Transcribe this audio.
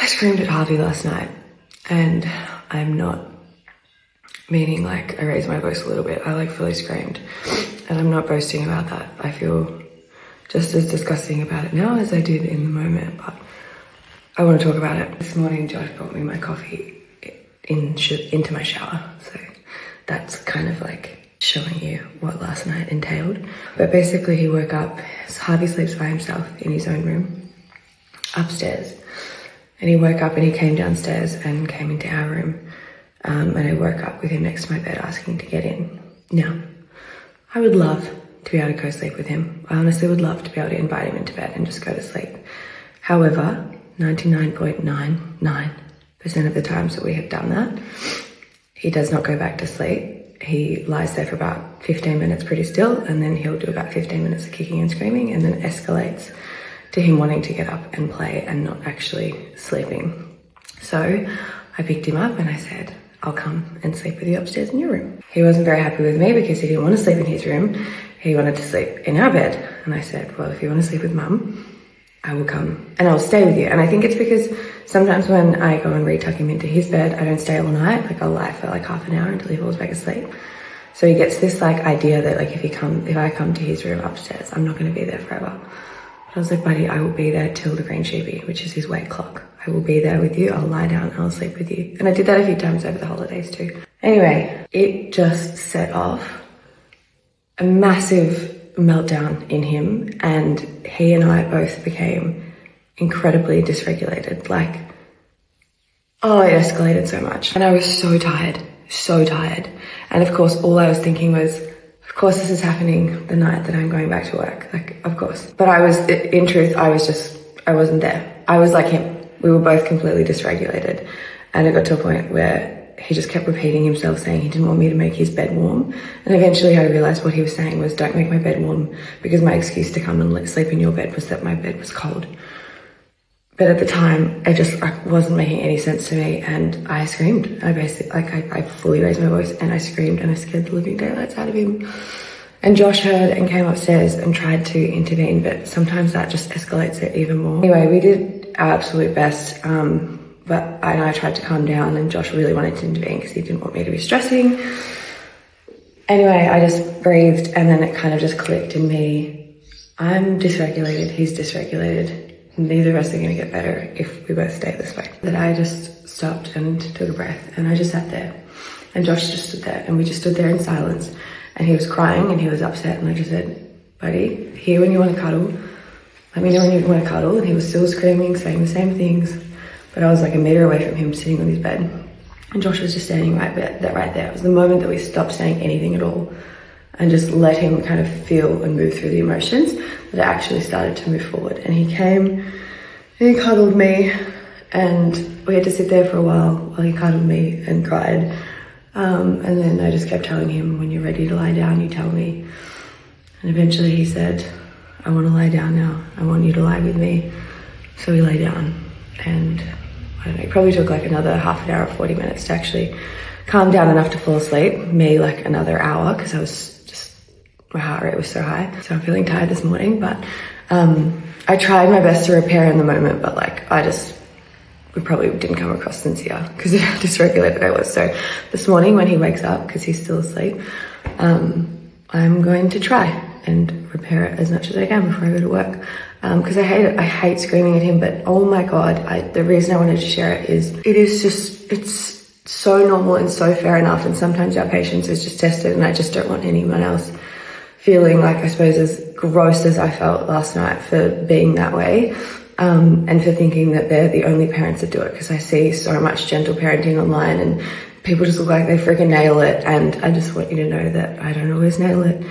I screamed at Harvey last night, and I'm not meaning like I raised my voice a little bit. I like fully screamed, and I'm not boasting about that. I feel just as disgusting about it now as I did in the moment, but I want to talk about it. This morning Josh brought me my coffee into my shower, so that's kind of like showing you what last night entailed. But basically he woke up, Harvey sleeps by himself in his own room upstairs, and he woke up and he came downstairs and came into our room, and I woke up with him next to my bed asking to get in. Now, I would love to be able to go sleep with him. I honestly would love to be able to invite him into bed and just go to sleep. However, 99.99% of the times that we have done that, he does not go back to sleep. He lies there for about 15 minutes pretty still, and then he'll do about 15 minutes of kicking and screaming, and then escalates to him wanting to get up and play and not actually sleeping. So I picked him up and I said, I'll come and sleep with you upstairs in your room. He wasn't very happy with me because he didn't want to sleep in his room. He wanted to sleep in our bed. And I said, well, if you want to sleep with mum, I will come and I'll stay with you. And I think it's because sometimes when I go and retuck him into his bed, I don't stay all night. Like I'll lie for like half an hour until he falls back asleep. So he gets this like idea that like if I come to his room upstairs, I'm not going to be there forever. But I was like, buddy, I will be there till the green sheepy, which is his wake clock. I will be there with you. I'll lie down and I'll sleep with you. And I did that a few times over the holidays too. Anyway, it just set off a massive meltdown in him, and he and I both became incredibly dysregulated. Like, oh, it escalated so much. And I was so tired. And of course, all I was thinking was, of course this is happening the night that I'm going back to work. Like, of course. But in truth, I wasn't there. I was like him. We were both completely dysregulated. And it got to a point where he just kept repeating himself, saying he didn't want me to make his bed warm. And eventually I realized what he was saying was, don't make my bed warm, because my excuse to come and sleep in your bed was that my bed was cold. But at the time, it just wasn't making any sense to me, and I screamed. I fully raised my voice and I screamed, and I scared the living daylights out of him. And Josh heard and came upstairs and tried to intervene, but sometimes that just escalates it even more. Anyway, we did our absolute best, but I tried to calm down, and Josh really wanted to intervene because he didn't want me to be stressing. Anyway, I just breathed, and then it kind of just clicked in me. I'm dysregulated, he's dysregulated. Neither of us are going to get better if we both stay this way. That I just stopped and took a breath, and I just sat there, and Josh just stood there, and we just stood there in silence, and he was crying and he was upset, and I just said, buddy, here when you want to cuddle, let me know when you want to cuddle. And he was still screaming, saying the same things, but I was like a meter away from him, sitting on his bed, and Josh was just standing right there. It was the moment that we stopped saying anything at all and just let him kind of feel and move through the emotions, that it actually started to move forward. And he came and he cuddled me, and we had to sit there for a while he cuddled me and cried. And then I just kept telling him, when you're ready to lie down, you tell me. And eventually he said, I want to lie down now. I want you to lie with me. So we lay down, and I don't know, it probably took like another half an hour or 40 minutes to actually calm down enough to fall asleep. Me like another hour, because my heart rate was so high. So I'm feeling tired this morning, but I tried my best to repair in the moment, but like we probably didn't come across sincere because of how dysregulated I was. So this morning when he wakes up, because he's still asleep, I'm going to try and repair it as much as I can before I go to work. Because I hate it. I hate screaming at him, but oh my God, the reason I wanted to share it is, it's so normal and so fair enough. And sometimes our patience is just tested, and I just don't want anyone else feeling like, I suppose, as gross as I felt last night for being that way, and for thinking that they're the only parents that do it, because I see so much gentle parenting online and people just look like they freaking nail it, and I just want you to know that I don't always nail it.